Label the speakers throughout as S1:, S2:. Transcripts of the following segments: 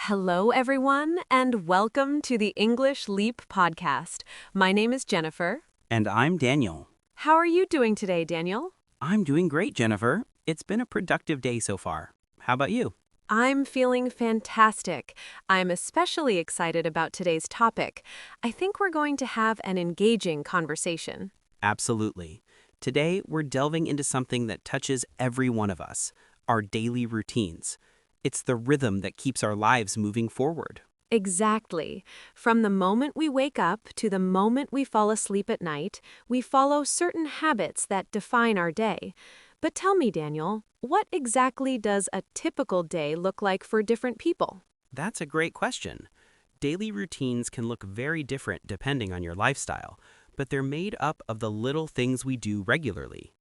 S1: Hello, everyone, and welcome to the English Leap podcast. My name is Jennifer.
S2: And I'm Daniel.
S1: How are you doing today, Daniel?
S2: I'm doing great, Jennifer. It's been a productive day so far. How about you?
S1: I'm feeling fantastic. I'm especially excited about today's topic. I think we're going to have an engaging conversation.
S2: Absolutely. Today, we're delving into something that touches every one of us, our daily routines. It's the rhythm that keeps our lives moving forward.
S1: Exactly. From the moment we wake up to the moment we fall asleep at night, we follow certain habits that define our day. But tell me, Daniel, what exactly does a typical day look like for different people?
S2: That's a great question. Daily routines can look very different depending on your lifestyle, but they're made up of the little things we do regularly.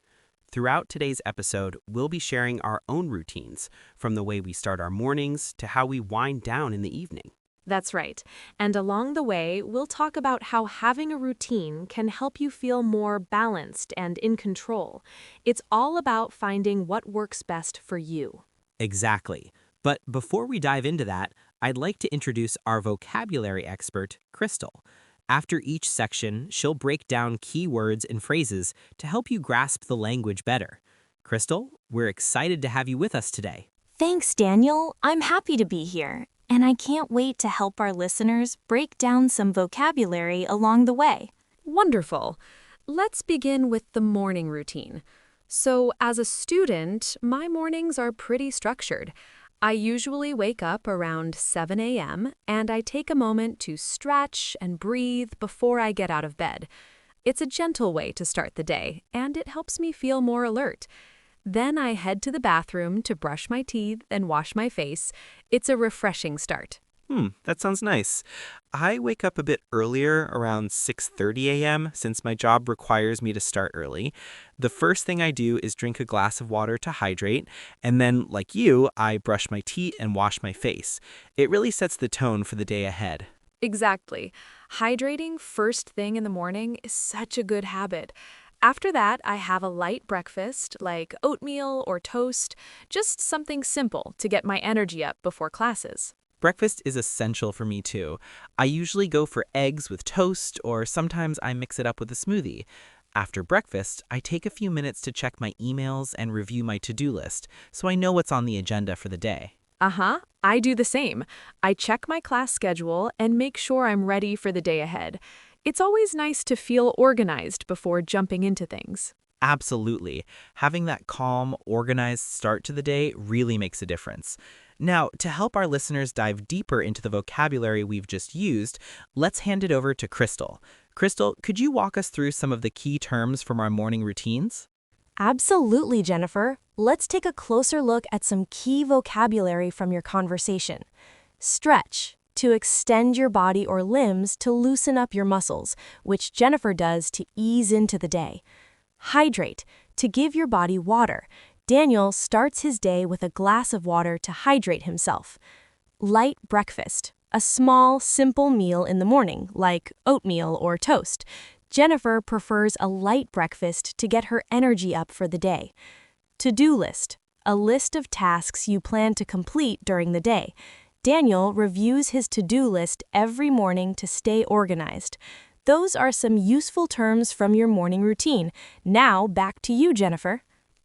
S2: Throughout today's episode, we'll be sharing our own routines, from the way we start our mornings to how we wind down in the evening.
S1: That's right. And along the way, we'll talk about how having a routine can help you feel more balanced and in control. It's all about finding what works best for you.
S2: Exactly. But before we dive into that, I'd like to introduce our vocabulary expert, Crystal. After each section, she'll break down key words and phrases to help you grasp the language better. Crystal, we're excited to have you with us today.
S3: Thanks, Daniel. I'm happy to be here, and I can't wait to help our listeners break down some vocabulary along the way.
S1: Wonderful. Let's begin with the morning routine. So, as a student, my mornings are pretty structured. I usually wake up around 7 a.m. and I take a moment to stretch and breathe before I get out of bed. It's a gentle way to start the day, and it helps me feel more alert. Then I head to the bathroom to brush my teeth and wash my face. It's a refreshing start.
S4: That sounds nice. I wake up a bit earlier, around 6:30 a.m., since my job requires me to start early. The first thing I do is drink a glass of water to hydrate, and then, like you, I brush my teeth and wash my face. It really sets the tone for the day ahead.
S1: Exactly. Hydrating first thing in the morning is such a good habit. After that, I have a light breakfast like oatmeal or toast, just something simple to get my energy up before classes.
S4: Breakfast is essential for me too. I usually go for eggs with toast, or sometimes I mix it up with a smoothie. After breakfast, I take a few minutes to check my emails and review my to-do list, so I know what's on the agenda for the day.
S1: I do the same. I check my class schedule and make sure I'm ready for the day ahead. It's always nice to feel organized before jumping into things.
S4: Absolutely. Having that calm, organized start to the day really makes a difference. Now, to help our listeners dive deeper into the vocabulary we've just used, let's hand it over to Crystal. Crystal, could you walk us through some of the key terms from our morning routines?
S3: Absolutely, Jennifer. Let's take a closer look at some key vocabulary from your conversation. Stretch, to extend your body or limbs to loosen up your muscles, which Jennifer does to ease into the day. Hydrate, to give your body water. Daniel starts his day with a glass of water to hydrate himself. Light breakfast, a small, simple meal in the morning, like oatmeal or toast. Jennifer prefers a light breakfast to get her energy up for the day. To-do list, a list of tasks you plan to complete during the day. Daniel reviews his to-do list every morning to stay organized. Those are some useful terms from your morning routine. Now, back to you, Jennifer.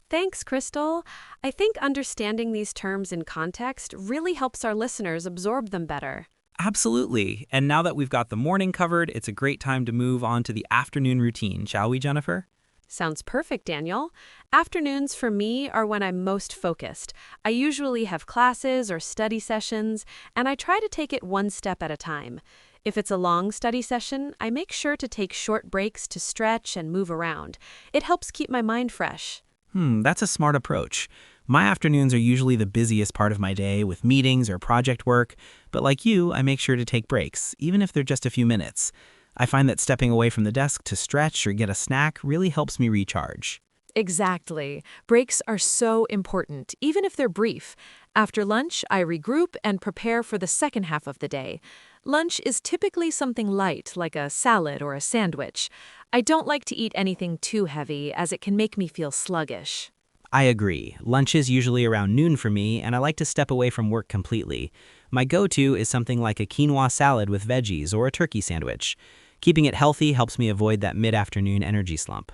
S1: Thanks, Crystal. I think understanding these terms in context really helps our listeners absorb them better.
S4: Absolutely. And now that we've got the morning covered, it's a great time to move on to the afternoon routine, shall we, Jennifer?
S1: Sounds perfect, Daniel. Afternoons for me are when I'm most focused. I usually have classes or study sessions, and I try to take it one step at a time. If it's a long study session, I make sure to take short breaks to stretch and move around. It helps keep my mind fresh.
S4: That's a smart approach. My afternoons are usually the busiest part of my day with meetings or project work, but like you, I make sure to take breaks, even if they're just a few minutes. I find that stepping away from the desk to stretch or get a snack really helps me recharge.
S1: Exactly. Breaks are so important, even if they're brief. After lunch, I regroup and prepare for the second half of the day. Lunch is typically something light, like a salad or a sandwich. I don't like to eat anything too heavy, as it can make me feel sluggish.
S2: I agree. Lunch is usually around noon for me, and I like to step away from work completely. My go-to is something like a quinoa salad with veggies or a turkey sandwich. Keeping it healthy helps me avoid that mid-afternoon energy slump.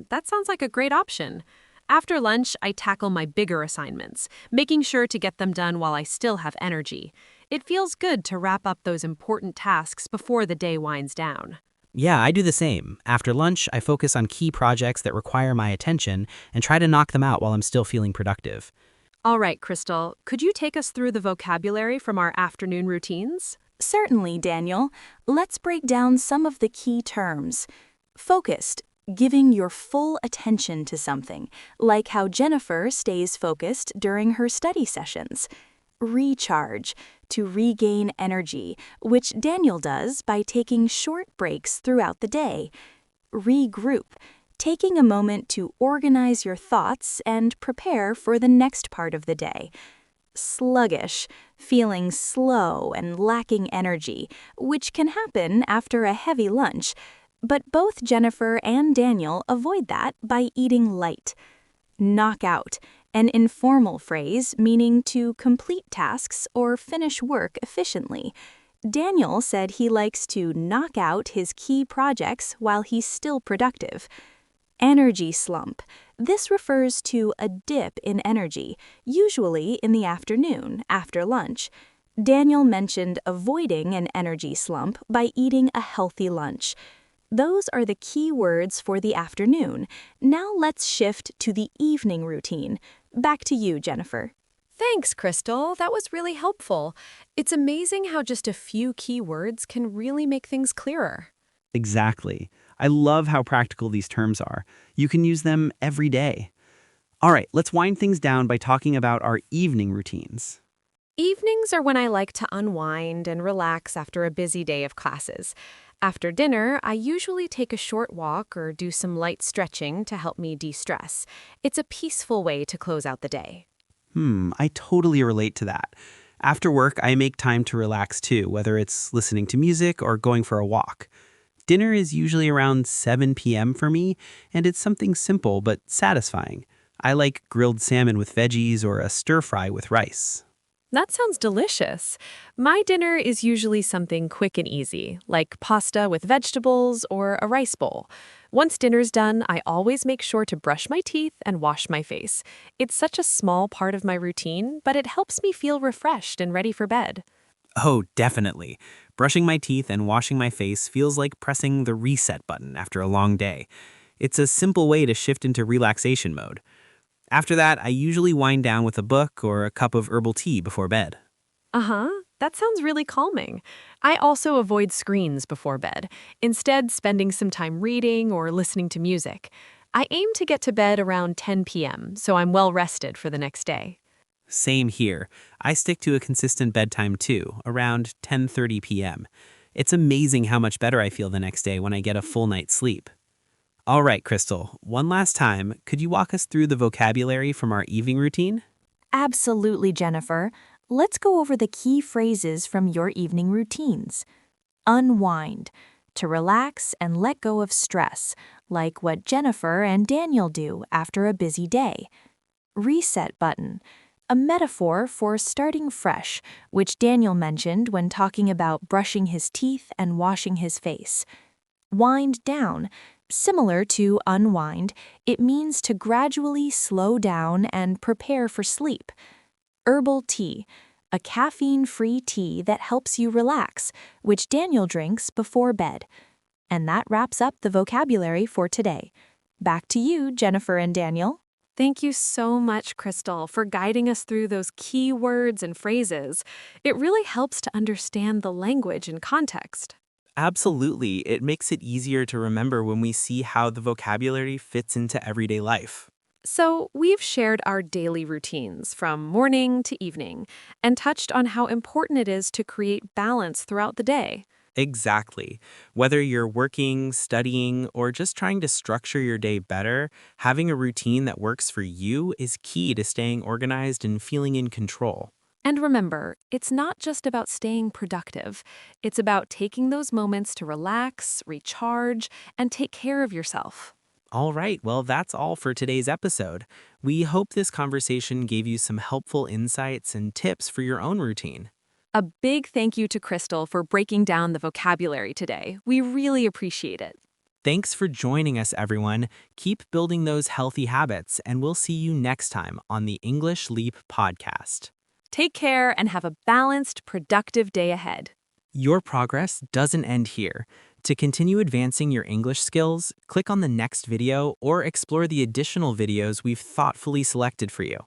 S1: That sounds like a great option. After lunch, I tackle my bigger assignments, making sure to get them done while I still have energy. It feels good to wrap up those important tasks before the day winds down.
S2: Yeah, I do the same. After lunch, I focus on key projects that require my attention and try to knock them out while I'm still feeling productive.
S1: All right, Crystal, could you take us through the vocabulary from our afternoon routines?
S5: Certainly, Daniel. Let's break down some of the key terms. Focused, giving your full attention to something, like how Jennifer stays focused during her study sessions. Recharge, to regain energy, which Daniel does by taking short breaks throughout the day. Regroup, taking a moment to organize your thoughts and prepare for the next part of the day. Sluggish, feeling slow and lacking energy, which can happen after a heavy lunch, but both Jennifer and Daniel avoid that by eating light. Knockout, an informal phrase meaning to complete tasks or finish work efficiently. Daniel said he likes to knock out his key projects while he's still productive. Energy slump. This refers to a dip in energy, usually in the afternoon, after lunch. Daniel mentioned avoiding an energy slump by eating a healthy lunch. Those are the key words for the afternoon. Now let's shift to the evening routine. Back to you, Jennifer.
S1: Thanks, Crystal. That was really helpful. It's amazing how just a few key words can really make things clearer.
S2: Exactly. I love how practical these terms are. You can use them every day. All right, let's wind things down by talking about our evening routines.
S1: Evenings are when I like to unwind and relax after a busy day of classes. After dinner, I usually take a short walk or do some light stretching to help me de-stress. It's a peaceful way to close out the day.
S2: I totally relate to that. After work, I make time to relax too, whether it's listening to music or going for a walk. Dinner is usually around 7 p.m. for me, and it's something simple but satisfying. I like grilled salmon with veggies or a stir-fry with rice.
S1: That sounds delicious. My dinner is usually something quick and easy, like pasta with vegetables or a rice bowl. Once dinner's done, I always make sure to brush my teeth and wash my face. It's such a small part of my routine, but it helps me feel refreshed and ready for bed.
S2: Oh, definitely. Brushing my teeth and washing my face feels like pressing the reset button after a long day. It's a simple way to shift into relaxation mode. After that, I usually wind down with a book or a cup of herbal tea before bed.
S1: That sounds really calming. I also avoid screens before bed, instead spending some time reading or listening to music. I aim to get to bed around 10 p.m., so I'm well rested for the next day.
S2: Same here. I stick to a consistent bedtime too, around 10:30 p.m. It's amazing how much better I feel the next day when I get a full night's sleep. All right, Crystal, one last time, could you walk us through the vocabulary from our evening routine?
S5: Absolutely, Jennifer. Let's go over the key phrases from your evening routines. Unwind, to relax and let go of stress, like what Jennifer and Daniel do after a busy day. Reset button, a metaphor for starting fresh, which Daniel mentioned when talking about brushing his teeth and washing his face. Wind down, similar to unwind, it means to gradually slow down and prepare for sleep. Herbal tea, a caffeine-free tea that helps you relax, which Daniel drinks before bed. And that wraps up the vocabulary for today. Back to you, Jennifer and Daniel.
S1: Thank you so much, Crystal, for guiding us through those key words and phrases. It really helps to understand the language and context.
S4: Absolutely. It makes it easier to remember when we see how the vocabulary fits into everyday life.
S1: So, we've shared our daily routines from morning to evening and touched on how important it is to create balance throughout the day.
S4: Exactly. Whether you're working, studying, or just trying to structure your day better, having a routine that works for you is key to staying organized and feeling in control.
S1: And remember, it's not just about staying productive. It's about taking those moments to relax, recharge, and take care of yourself.
S2: All right, well, that's all for today's episode. We hope this conversation gave you some helpful insights and tips for your own routine.
S1: A big thank you to Crystal for breaking down the vocabulary today. We really appreciate it.
S2: Thanks for joining us, everyone. Keep building those healthy habits, and we'll see you next time on the English Leap podcast.
S1: Take care and have a balanced, productive day ahead.
S2: Your progress doesn't end here. To continue advancing your English skills, click on the next video or explore the additional videos we've thoughtfully selected for you.